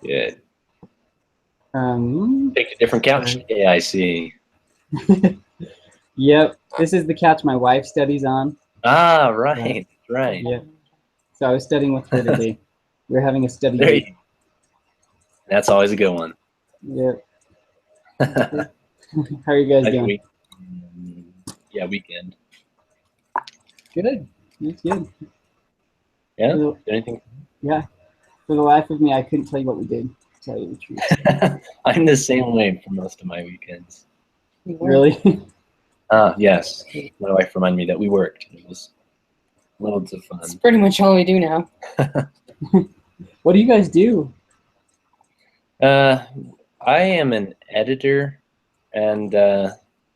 Good. Um, Picked a different couch. Yeah, I see. Yep, this is the couch my wife studies on. Ah, right, right. Yeah, so I was studying with her today. We're having a study There group. you. That's always a good one. Yep. How are you guys Like doing? yeah, weekend. Good. That's good. Yeah. For the, Did anything? yeah. For the life of me, I couldn't tell you what we did. To tell you the truth. I'm the same way for most of my weekends. Really? Yes. My wife reminded me that we worked. It was loads of fun. That's pretty much all we do now. What do you guys do? I am an editor, and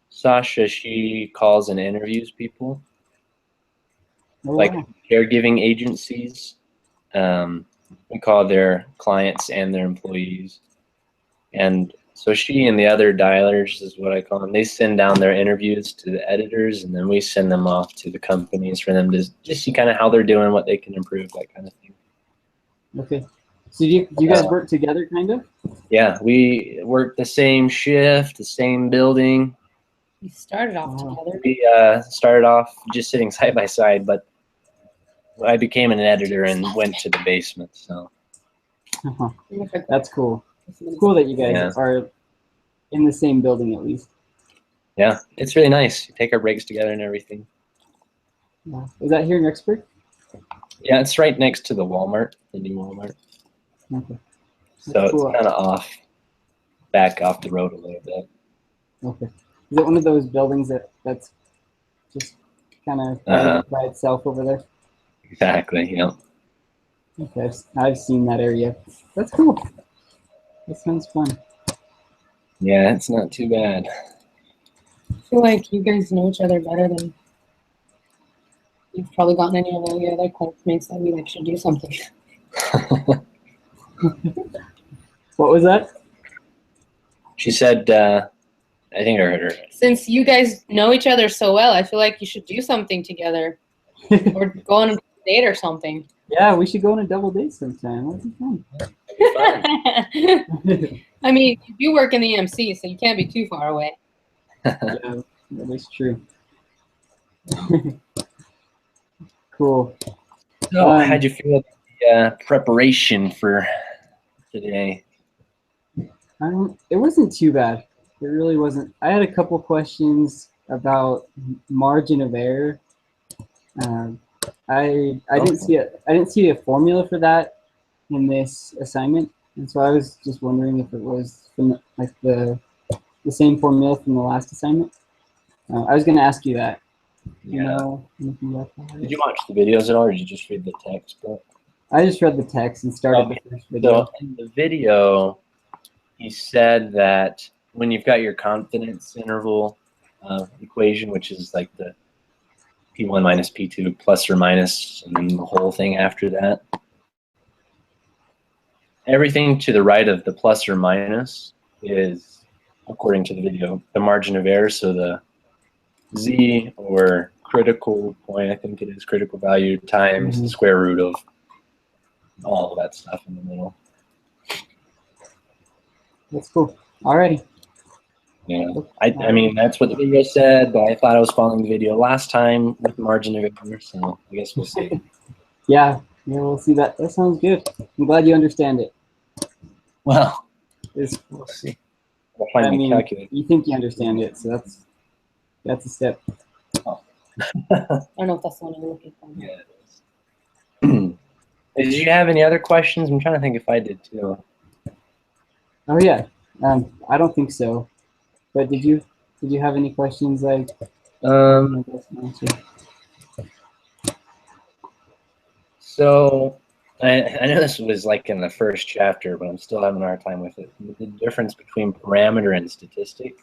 Sasha, she calls and interviews people, Oh, like wow. caregiving agencies. We call their clients and their employees. And so she and the other dialers is what I call them. They send down their interviews to the editors, and then we send them off to the companies for them to just see kind of how they're doing, what they can improve, that kind of thing. Okay. So do you guys work together, kind of? Yeah, we work the same shift, the same building. We started off together. We started off just sitting side by side, but I became an editor and went to the basement. So That's cool. It's cool that you guys are in the same building at least. Yeah, it's really nice. We take our breaks together and everything. Yeah. Is that here in Rexburg? Yeah, it's right next to the Walmart, the new Walmart. Okay. So cool. it's kind of back off the road a little bit. Okay. Is it one of those buildings that's just kind of by itself over there? Exactly, yeah. Okay, I've seen that area. That's cool. That sounds fun. Yeah, it's not too bad. I feel like you guys know each other better than you've probably gotten any of the other classmates that we like should do something. What was that? She said, I think I heard her. Since you guys know each other so well, I feel like you should do something together. Or go on a date or something. Yeah, we should go on a double date sometime. That'd be fun. I mean, you do work in the EMC, so you can't be too far away. Yeah, that is true. Cool. So, how'd you feel about the preparation for today? It wasn't too bad. It really wasn't. I had a couple questions about margin of error. I didn't see a formula for that in this assignment, and so I was just wondering if it was from like the same formula from the last assignment. I was going to ask you that. You know anything about that? Did you watch the videos at all, or did you just read the textbook? I just read the text and started the first video. So in the video, he said that when you've got your confidence interval equation, which is like the P1 minus P2 plus or minus, and then the whole thing after that, everything to the right of the plus or minus is, according to the video, the margin of error. So the Z, or critical point, I think it is, critical value times the square root of all of that stuff in the middle. That's cool. Alrighty. Yeah, I mean, that's what the video said, but I thought I was following the video last time with margin of error, so I guess we'll see. Yeah, we'll see that. That sounds good. I'm glad you understand it. Well, we'll see. We'll find the calculator. You think you understand it, so that's a step. Oh. I don't know if that's the one you're looking for. Yeah, it is. Did you have any other questions? I'm trying to think if I did too. Oh yeah, I don't think so. But did you have any questions like? So I know this was like in the first chapter, but I'm still having a hard time with it. The difference between parameter and statistic.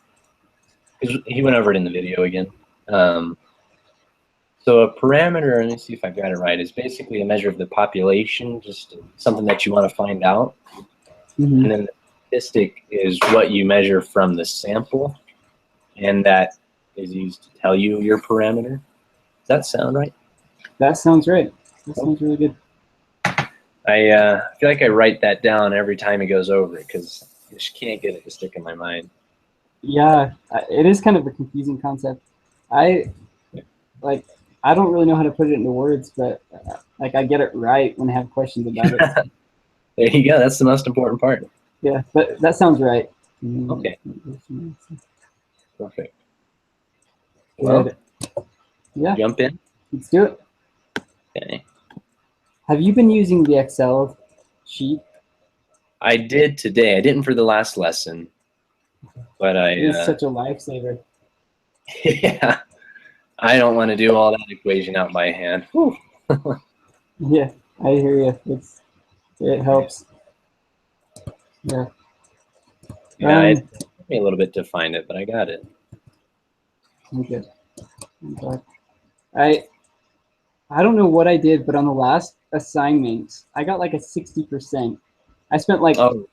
Because he went over it in the video again. So a parameter, let me see if I got it right, is basically a measure of the population, just something that you want to find out. Mm-hmm. And then the statistic is what you measure from the sample, and that is used to tell you your parameter. Does that sound right? That sounds right. That sounds really good. I feel like I write that down every time it goes over because I just can't get it to stick in my mind. Yeah, it is kind of a confusing concept. I like I don't really know how to put it into words, but like I get it right when I have questions about it. There you go. That's the most important part. Yeah, but that sounds right. Okay. Perfect. Well, Good. Yeah, jump in. let's do it. Okay. Have you been using the Excel sheet? I did today. I didn't for the last lesson, but It is such a lifesaver. yeah, I don't want to do all that equation out by hand. Whew. Yeah, I hear you. It helps. Yeah. Yeah, it took me a little bit to find it, but I got it. I'm good. I'm glad. I don't know what I did, but on the last assignment, I got like a 60%. I spent like Oh,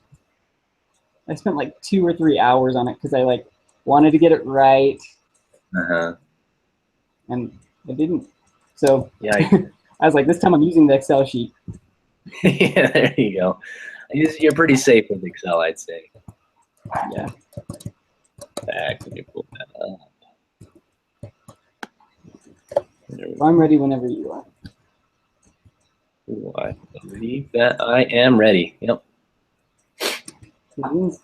2 or 3 hours on it because I like wanted to get it right uh-huh. and I didn't. So Yeah, I was like, this time I'm using the Excel sheet. yeah, there you go. You're pretty safe with Excel, I'd say. Yeah. Back, let me pull that up. There we So I'm ready whenever you are. go. I believe that I am ready. Yep. Green's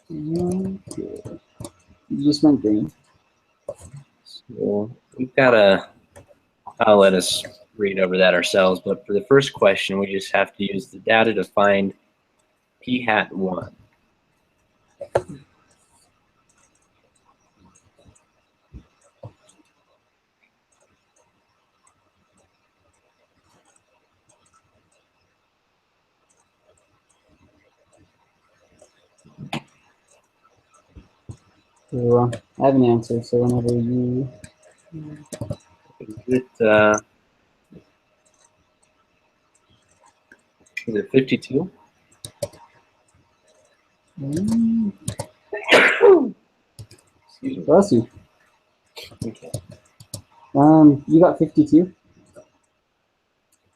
good. You just went green. So we've got I'll let us read over that ourselves, but for the first question, we just have to use the data to find p hat 1. So, I have an answer. So whenever you. Is it 52? Excuse me. Bless you. Okay. You got 52.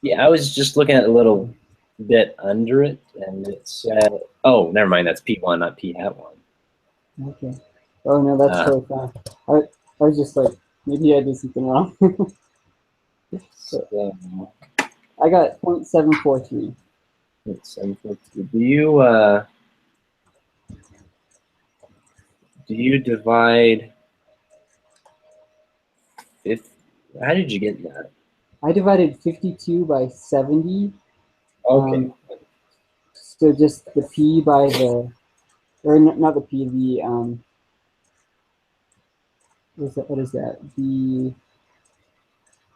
Yeah, I was just looking at a little bit under it, and it said, oh, never mind, that's P1, not P hat 1. Okay. Oh no, that's totally fine. I was just like, maybe I did something wrong. So, I got 0.743. 742. Do you divide 50? How did you get that? I divided 52 by 70. Okay. So just the P by the, or not the P, the, what is that? The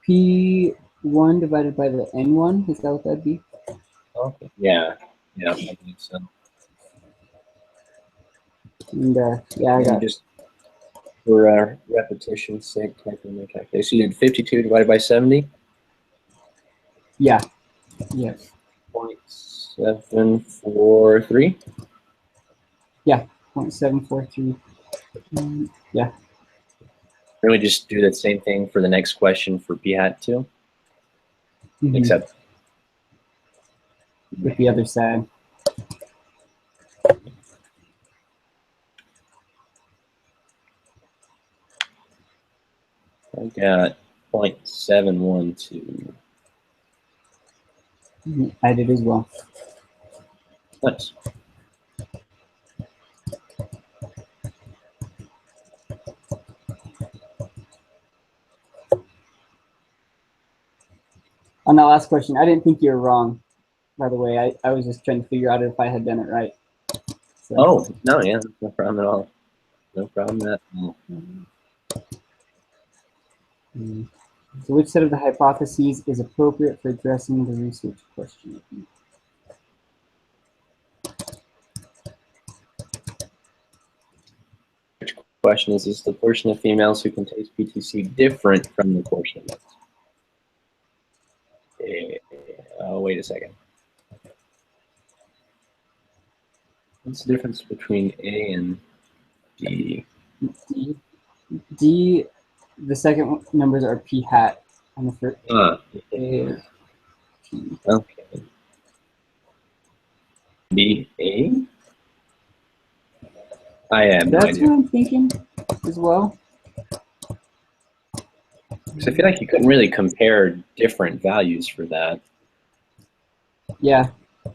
P1 divided by the N1, is that what that'd be? Okay. Yeah. Yeah, I think so. And yeah, I got Just for repetition's sake, type in the calculation. So you did 52 divided by 70? yeah. Yeah. 0.743? Yeah, 0.743. Yeah. Then we just do the same thing for the next question for p hat 2, Mhm. except With the other side. I got 0.712. I did as well. Nice. On that last question, I didn't think you were wrong, by the way. I was just trying to figure out if I had done it right. So. Oh, no, yeah, no problem at all. No problem at all. So which set of the hypotheses is appropriate for addressing the research question? Which question is the portion of females who can taste PTC different from the portion of males? Oh, wait a second. What's the difference between A and D? D, the second numbers are P hat, and the first A is P. Okay. B, A? I have no That's idea. what I'm thinking as well. 'Cause I feel like you couldn't really compare different values for that. Yeah, I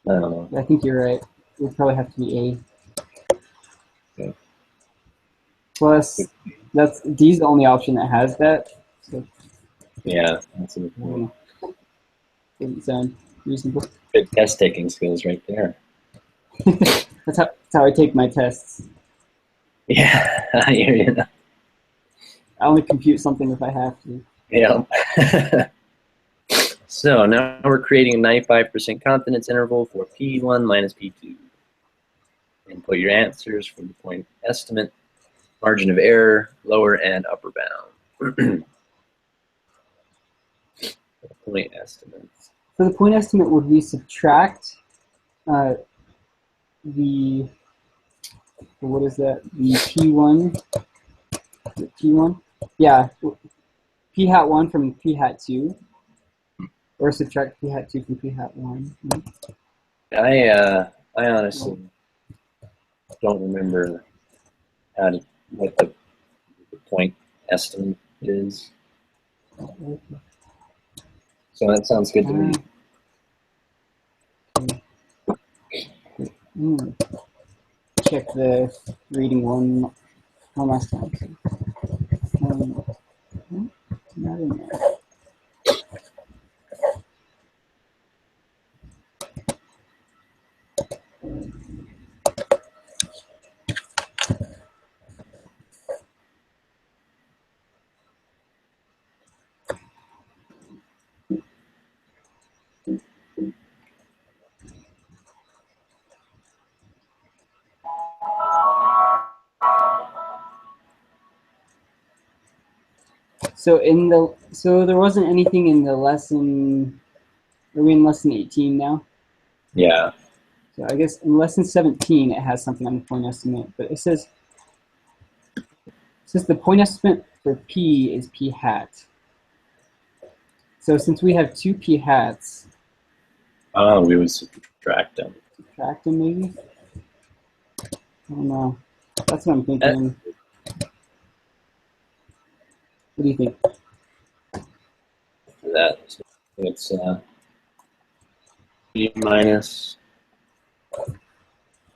don't know. I think you're right. It would probably have to be A. Okay. Plus, D's the only option that has that. So Yeah, that's a good I point. don't know. Doesn't sound reasonable. Good test taking skills right there. That's how I take my tests. Yeah, I hear you. I only compute something if I have to. Yeah. So now we're creating a 95% confidence interval for P1 minus P2. Input your answers for the point estimate, margin of error, lower and upper bound. Point estimates. For the point estimate, would we subtract the what is that? The P1. The P1. Yeah, P hat 1 from P hat 2, or subtract P hat 2 from P hat 1. I honestly don't remember what the point estimate is. So that sounds good to me. Check the reading one last time. Not in there. So there wasn't anything in the lesson. Are we in lesson 18 now? Yeah. So I guess in lesson 17 it has something on the point estimate, but it says the point estimate for P is P hat. So since we have two P hats, We would subtract them. subtract them maybe? I don't know. That's what I'm thinking. What do you think? For that. So it's B minus.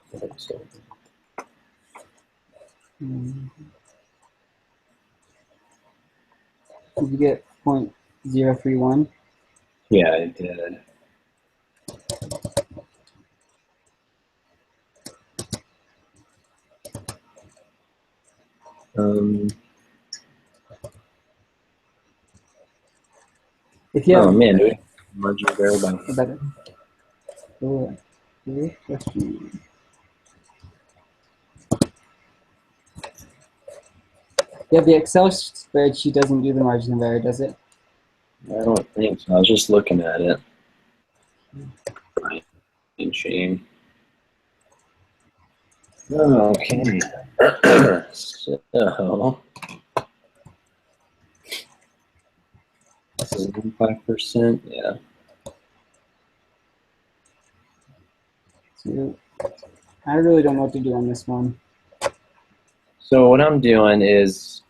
So Did you get 0.031? yeah, I did. If you have Man, do we margin of error by better. Good question. Yeah, the Excel spreadsheet doesn't do the margin of error, does it? I don't think so. I was just looking at it. Shame. Okay. So this is 5%. Yeah. So I really don't know what to do on this one. So what I'm doing is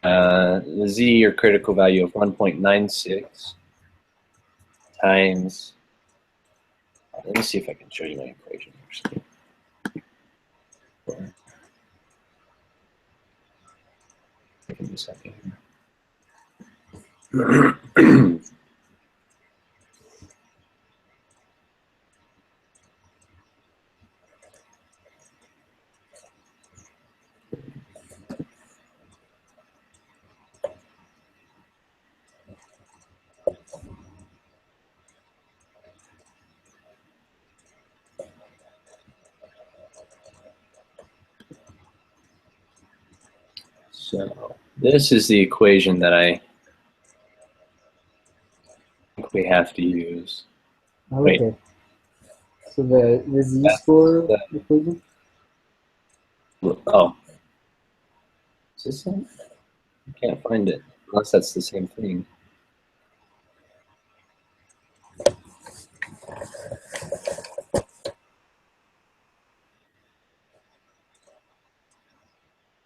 the z, or critical value of 1.96 times. Let me see if I can show you my equation actually. Give me a second here. So this is the equation that I think we have to use. Okay. Wait. So the z-score equation? Oh. Is this it? I can't find it, unless that's the same thing.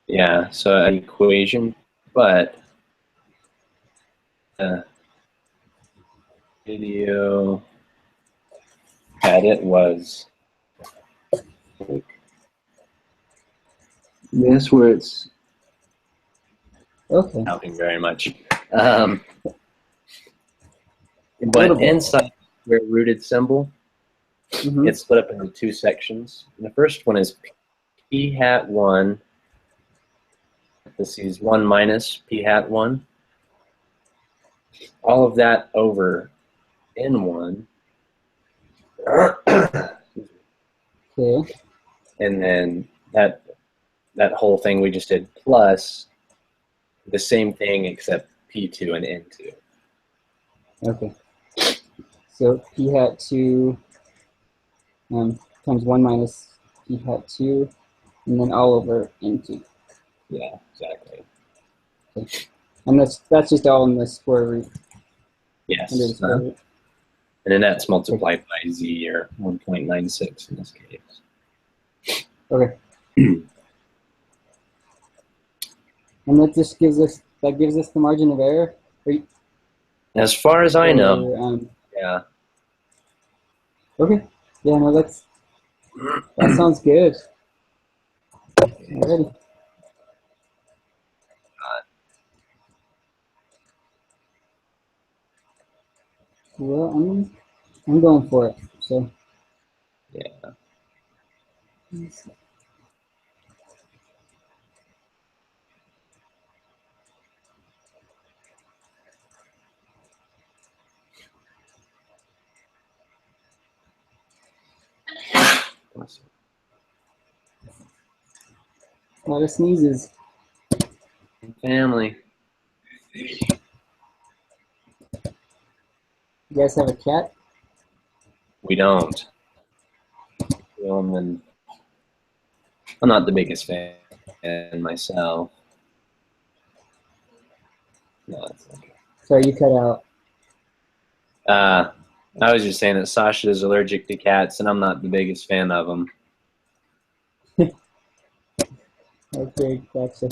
Yeah, so an equation, but video edit was like this, where it's Okay. helping very much. Little But bit. inside the rooted symbol, Mm-hmm. it's split up into two sections. And the first one is p hat 1. This is 1 minus p hat 1. All of that over n1. Okay. And then that whole thing we just did plus the same thing except p2 and n2. Okay. So p hat 2 times 1 minus p hat 2, and then all over n2. Yeah, exactly. And that's just all in the square root, Yes. under the square root. And then that's multiplied by z, or 1.96 in this case. Okay. And that just gives us the margin of error. As far as I know, Or, yeah. okay. Yeah, no, that sounds good. Alrighty. Well, I'm going for it. So. Yeah. A lot of sneezes. Family. You guys have a cat? We don't. I'm not the biggest fan myself. No, it's okay. Sorry, you cut out. I was just saying that Sasha is allergic to cats, and I'm not the biggest fan of them. Okay, gotcha.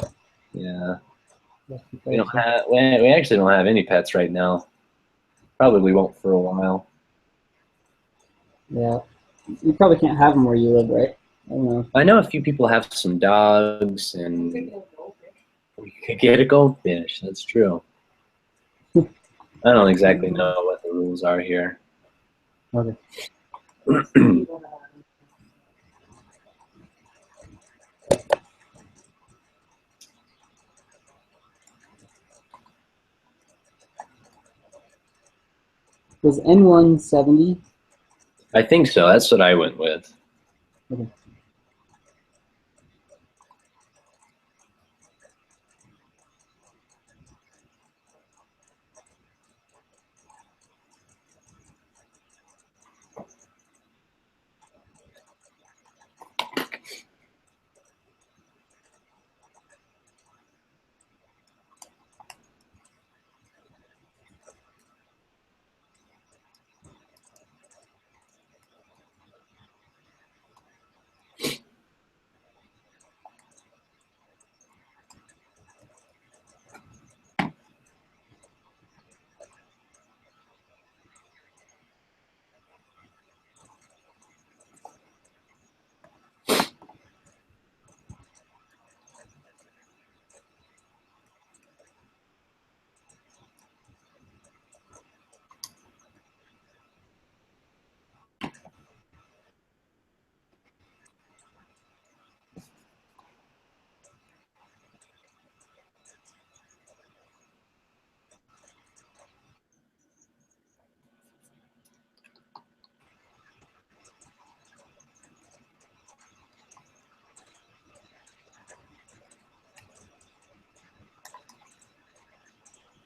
Yeah. Gotcha. We actually don't have any pets right now. Probably won't for a while. Yeah. You probably can't have them where you live, right? I don't know. I know a few people have some dogs, and we could get a goldfish. That's true. I don't exactly know what the rules are here. Okay. Was N1 70? I think so. That's what I went with. Okay.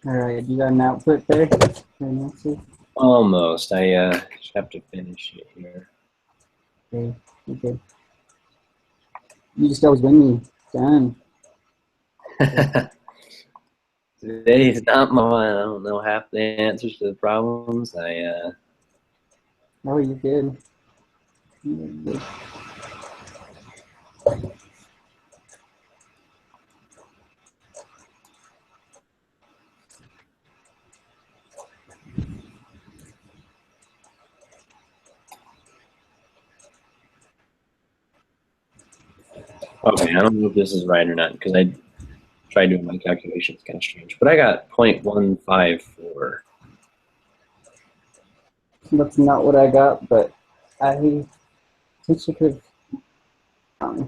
All right. You got an output there? Almost. I just have to finish it here. Okay. Okay. You just always win me. Done. Today's not mine. I don't know half the answers to the problems. Oh, you're good. You're good. Okay, I don't know if this is right or not because I tried doing my calculations, kind of strange. But I got 0.154. That's not what I got, but I potentially could have.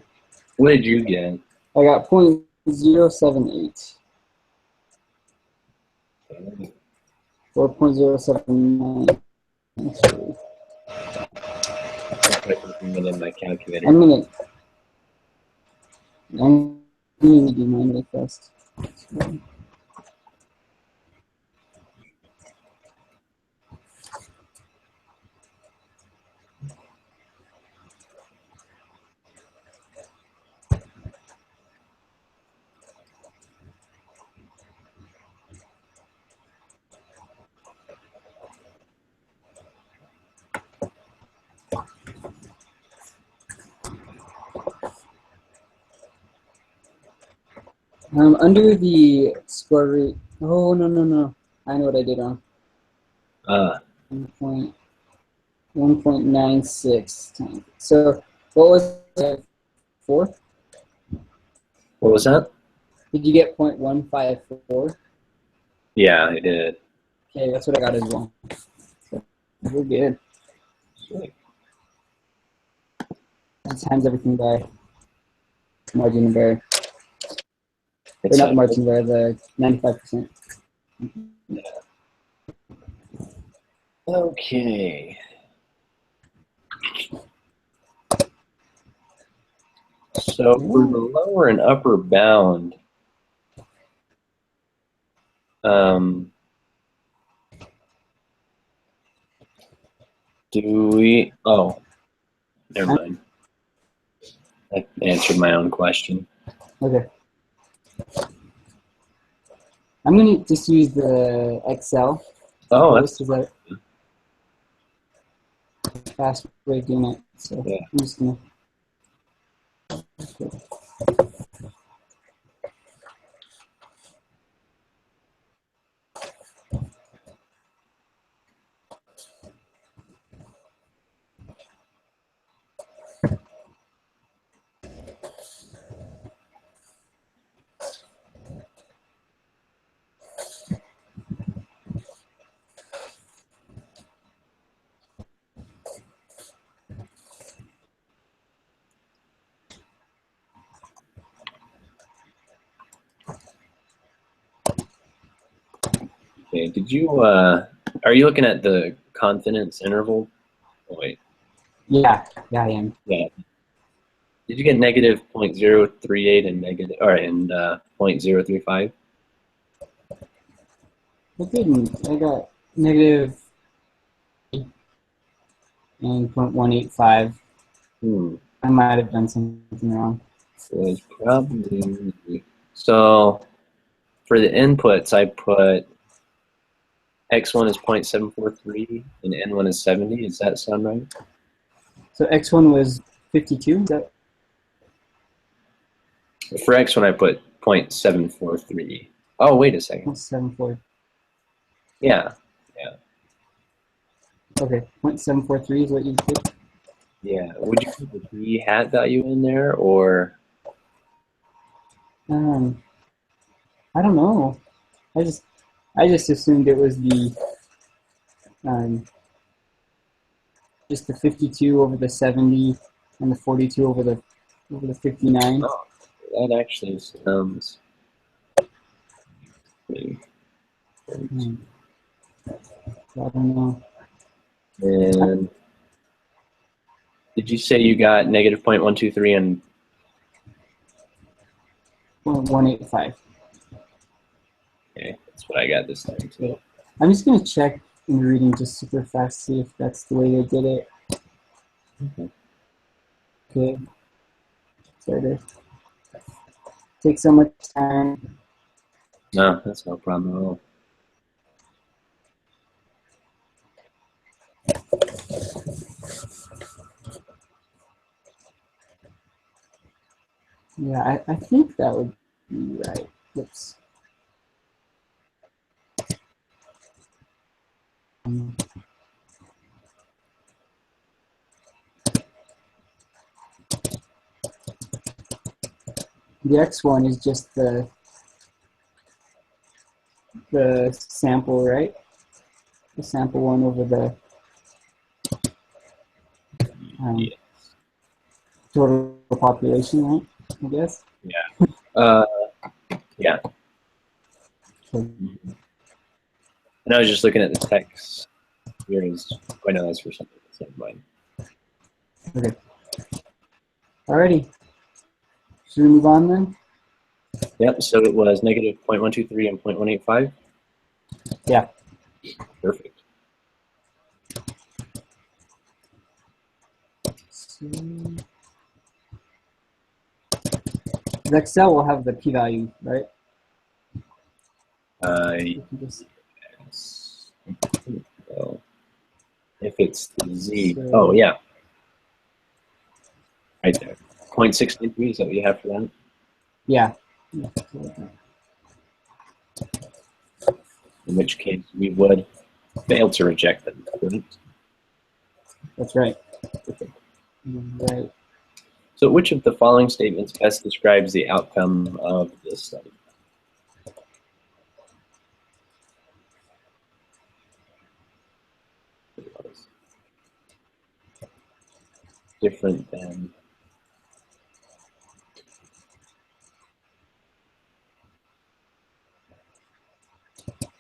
What did you get? I got 0.078 or 0.079. Actually. I'll put something in my calculator. I'm gonna do mine really fast. Under the square root. Oh no! I know what I did wrong. Uh, 1.96 times. So what was it? 4? what was that? Did you get 0.154? Yeah, I did. Okay, that's what I got as well. So we're good. And times everything by margin of error. Or not the margin of error, the 95%. Okay. So for the lower and upper bound, do we? Oh, never mind. I answered my own question. Okay. I'm going to just use the Excel. Oh, that's Is that a fast way of doing it? So Yeah. I'm just going to. okay. Did you? Are you looking at the confidence interval? Oh, wait. Yeah, I am. Yeah. Did you get negative 0.038 and negative, or and 0.035? I didn't. I got negative and 0.185. I might have done something wrong. So it's probably so. For the inputs, I put x1 is 0.743 and n1 is 70. Does that sound right? So X1 was 52. Is that For x1, I put 0.743. Oh, wait a second. 0.74? Yeah. Okay, 0.743 is what you did. Yeah. Would you put the p hat value in there, or I don't know. I just assumed it was the just the 52 over the 70 and the 42 over the 59. oh, that actually sounds. I don't know. And did you say you got negative 0.123 and 185. okay, that's what I got this time too. I'm just gonna check in reading just super fast, see if that's the way they did it. Okay. Sorry to take so much time. No, that's no problem at all. Yeah, I think that would be right. Oops. the x1 is just the sample, right? The sample one over the Yeah. total population, right? I guess. Uh, yeah. Okay. And I was just looking at the text. Here is, I know that's for something that's in mine. Okay. Alrighty. Should we move on then? Yep, so it was negative 0.123 and 0.185? Yeah. Perfect. So, the Excel will have the p-value, right? You can just, Yes. So if it's the Z, So- oh yeah, right there. 0.693, is that what you have for that? yeah. In which case we would fail to reject them. Correct? That's right. Right. So which of the following statements best describes the outcome of this study? Different than,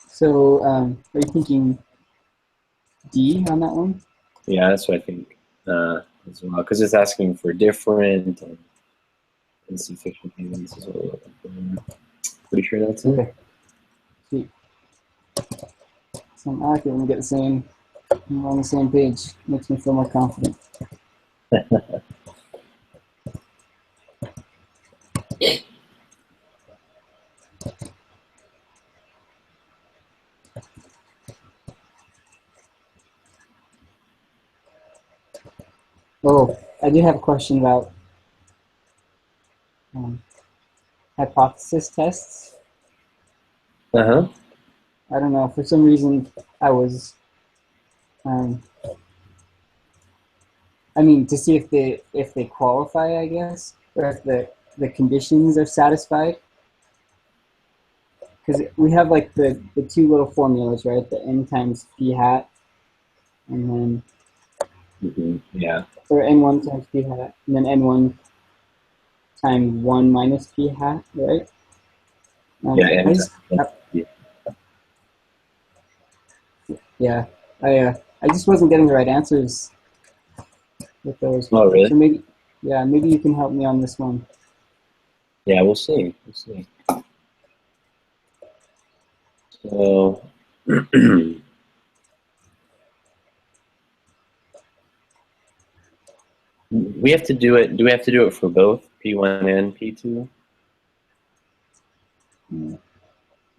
So, are you thinking D on that one? yeah, that's what I think as well, because it's asking for different and insufficient evidence as well. Pretty sure that's it. Okay. Sweet. So I'm accurate when we get the same, we're on the same page. Makes me feel more confident. Oh, I do have a question about hypothesis tests. Uh-huh. I don't know, for some reason I was, I mean, to see if they qualify, I guess, or if the conditions are satisfied. Because we have like the two little formulas, right? The n times p hat, and then Yeah. or n1 times p hat, and then n1 times 1 minus p hat, right? Yeah, and I just, yeah, I just wasn't getting the right answers with those. Oh, really? So maybe, yeah, maybe you can help me on this one. Yeah, we'll see. We'll see. So we have to do it. Do we have to do it for both P1 and P2?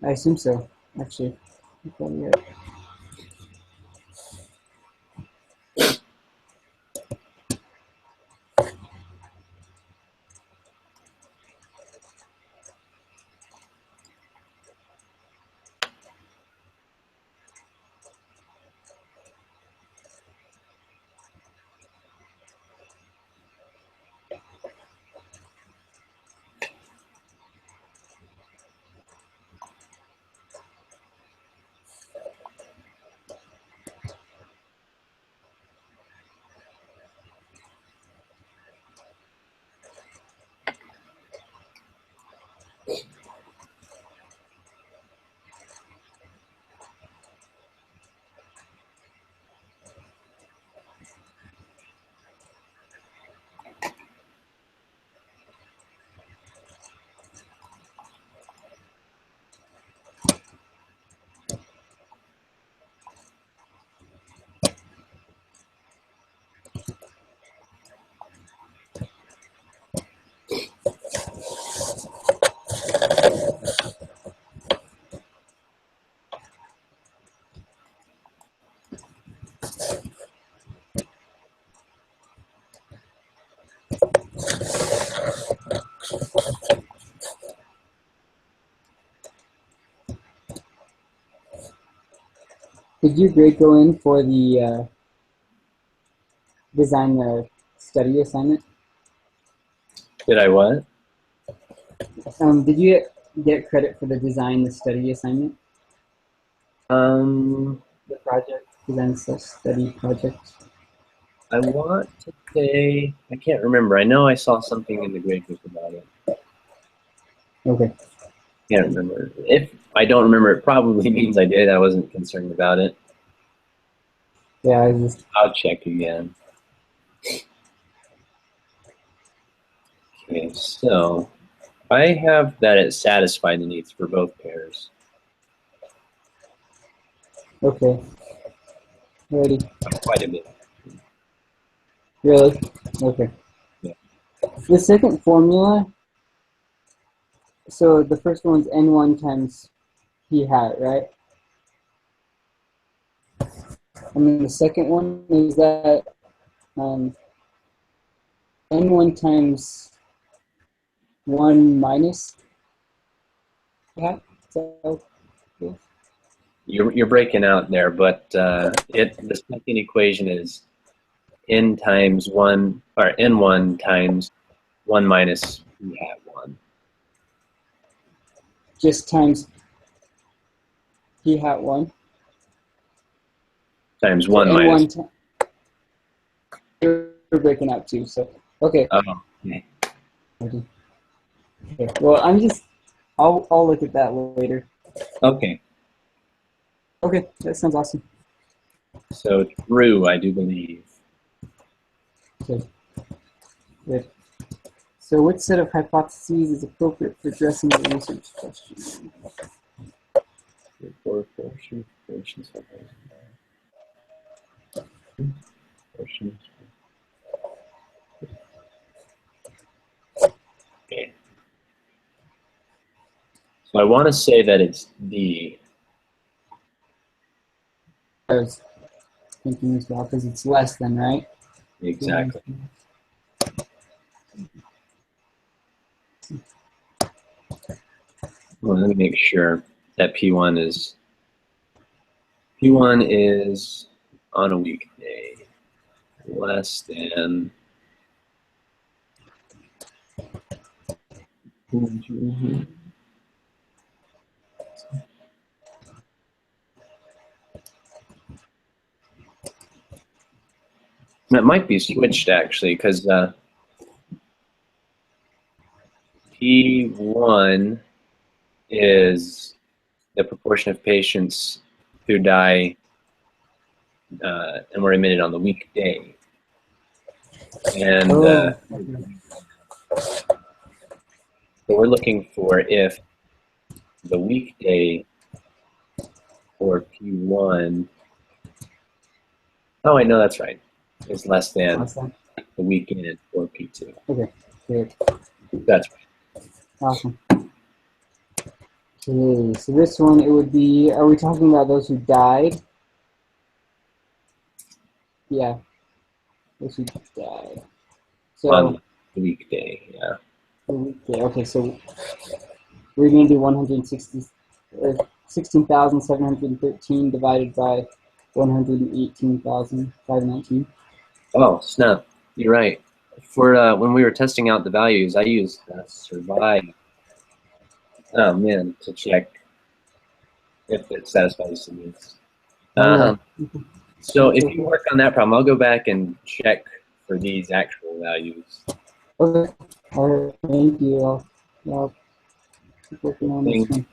I assume so, actually. Okay, yeah. Did your grade go in for the design the study assignment? Did I what? Did you get credit for the design, the study assignment, Um, the project, design study project? I want to say, I can't remember. I know I saw something in the grade book about it. Okay. Can't remember. If I don't remember, it probably means I did. I wasn't concerned about it. Yeah, I was just I'll check again. Okay, so I have that it satisfied the needs for both pairs. okay. Ready? Quite a bit. Really? Okay. Yeah. The second formula. So the first one's n1 times p hat, right? And then the second one is that n1 times 1 minus p hat. So, okay. You're breaking out there, but the second equation is n times 1, or n1 times 1 minus p hat 1. Just times p hat 1. Times So 1 minus. n1 you're breaking out too. So okay. Oh, okay. Okay. Well, I'll look at that later. Okay. Okay, that sounds awesome. So true, I do believe. Okay. Good. So which set of hypotheses is appropriate for addressing the research question? Okay. So I want to say that it's D. I was thinking as well because it's less than, right? Exactly. Well, let me make sure that P1 is on a weekday less than. That might be switched actually, because P1 is the proportion of patients who die and were admitted on the weekday. And Oh, so we're looking for if the weekday for P1, oh, I know that's right, is less than awesome. the weekend for P2. Okay, good. That's right. Awesome. Okay, so this one, it would be, are we talking about those who died? Yeah, those who died. So, On the weekday, yeah. the weekday, okay, so we're going to do 160, 16,713 divided by 118,519. Oh, snap. You're right. For when we were testing out the values, I used survive. Oh, man, to check if it satisfies the needs. So if you work on that problem, I'll go back and check for these actual values. Okay, all right, thank you. I'll keep working on this one.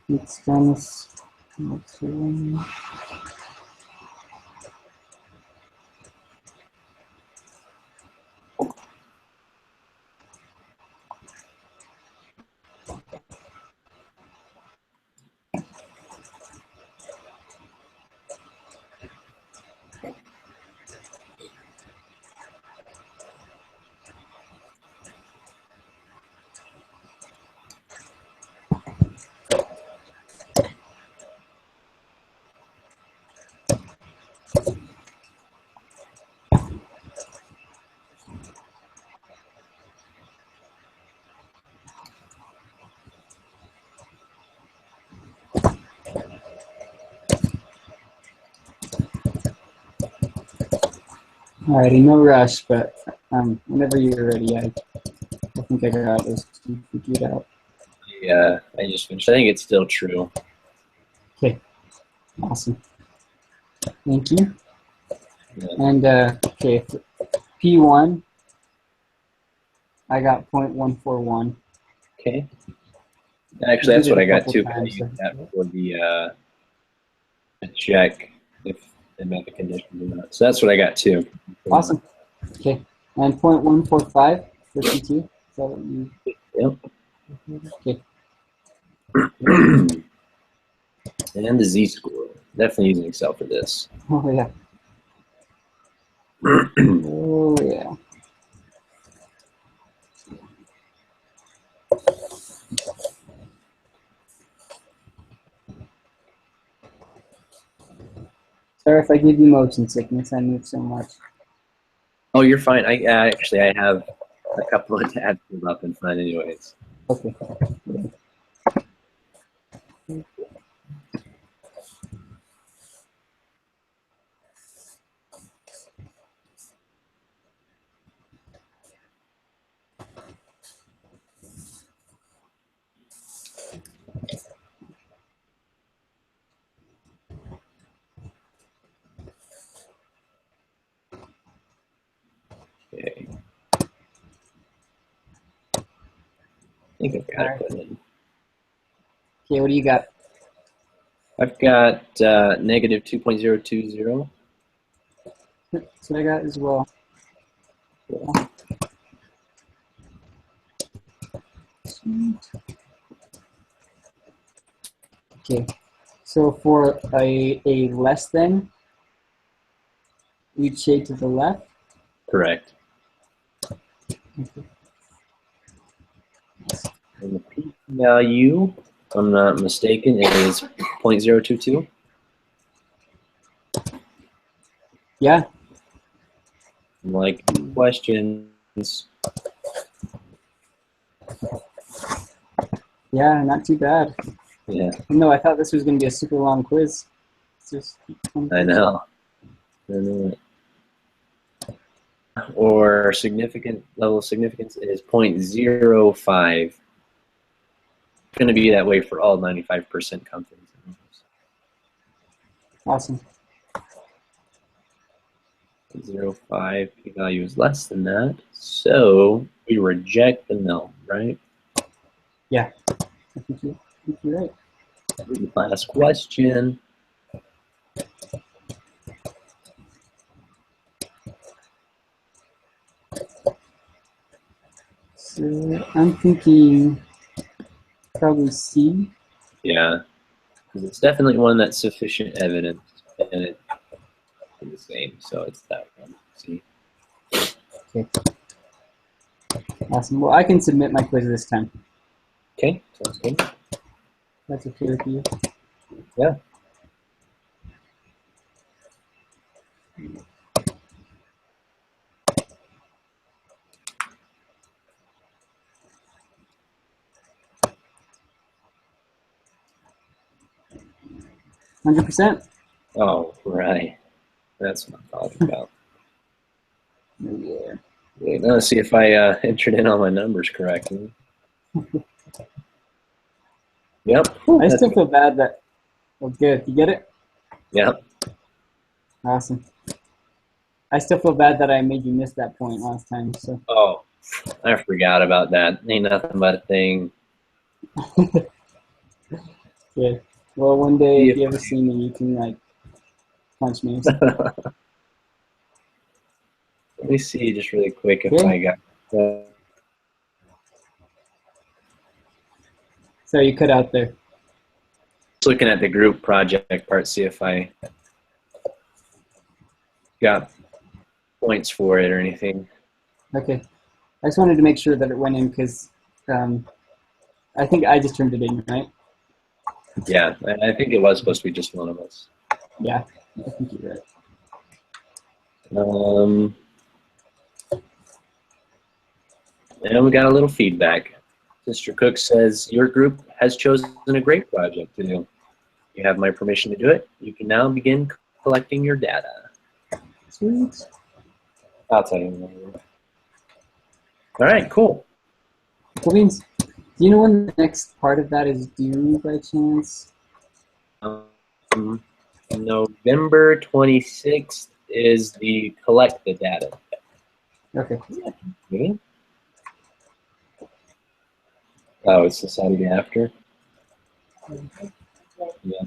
Next one is next one. Alrighty, no rush, but whenever you're ready, I think I got those two figured out. Yeah, I just finished. I think it's still true. Okay, awesome. Thank you. Yeah. And okay, for P1, I got 0.141. Okay. Actually, that's Did it what a I got couple too. But I times, used so- that for the check if they met the conditions or not. So that's what I got too. Awesome. Okay, and 0.145 for P2. Is that what you? Yep. Okay. And the Z-score. Definitely using Excel for this. Oh yeah. Oh yeah. Sorry if I give you motion sickness. I move so much. Oh, you're fine. I actually I have a couple of tabs pulled up in front, anyways. Okay. Okay. I think I've got it put in. Okay, what do you got? I've got negative 2.020. That's what I got as well. Sweet. Okay, so for a less than, we'd shade to the left. Correct. Okay. And the peak value, if I'm not mistaken, is 0.022. Yeah, Like questions. yeah, not too bad. Yeah, No, I thought this was going to be a super long quiz. It's just I know. Or significant level of significance is 0.05. It's going to be that way for all 95% confidence intervals. Awesome. 0.05 p-value is less than that, so we reject the null, right? Yeah, I think you're right. Last question. So I'm thinking probably C. Yeah, because it's definitely one that's sufficient evidence, and it's the same, so it's that one. See? Okay. Awesome. Well, I can submit my quiz this time. Okay, sounds good. That's okay with you. Yeah. %. Oh, right. That's what I'm talking about. Yeah. Wait, now let's see if I entered in all my numbers correctly. Yep. I still feel bad that. Oh, good. You get it? Yep. Awesome. I still feel bad that I made you miss that point last time. So. Oh, I forgot about that. Ain't nothing but a thing. Good. Well, one day if you ever see me, you can like punch me. Or something. Let me see just really quick if Yeah. I got. So you cut out there. Just looking at the group project part, see if I got points for it or anything. Okay. I just wanted to make sure that it went in because I think I just turned it in, right? Yeah, I think it was supposed to be just one of us. Yeah, I think you're right. And we got a little feedback. Mr. Cook says, your group has chosen a great project to do. You have my permission to do it. You can now begin collecting your data. Sweet. I'll tell you. All right, cool. Cool beans. Do you know when the next part of that is due by chance? November 26th is the collect the data. Okay. Maybe? Oh, it's the Saturday after? Yeah.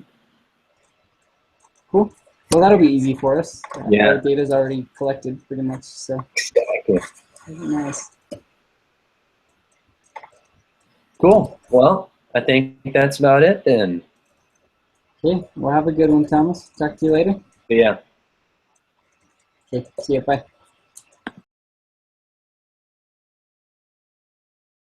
Cool. Well, that'll be easy for us. Yeah. Our data's already collected pretty much, so Exactly. nice. Cool. Well, I think that's about it then. Okay. Well, have a good one, Thomas. Talk to you later. But yeah. Okay. See you. Bye.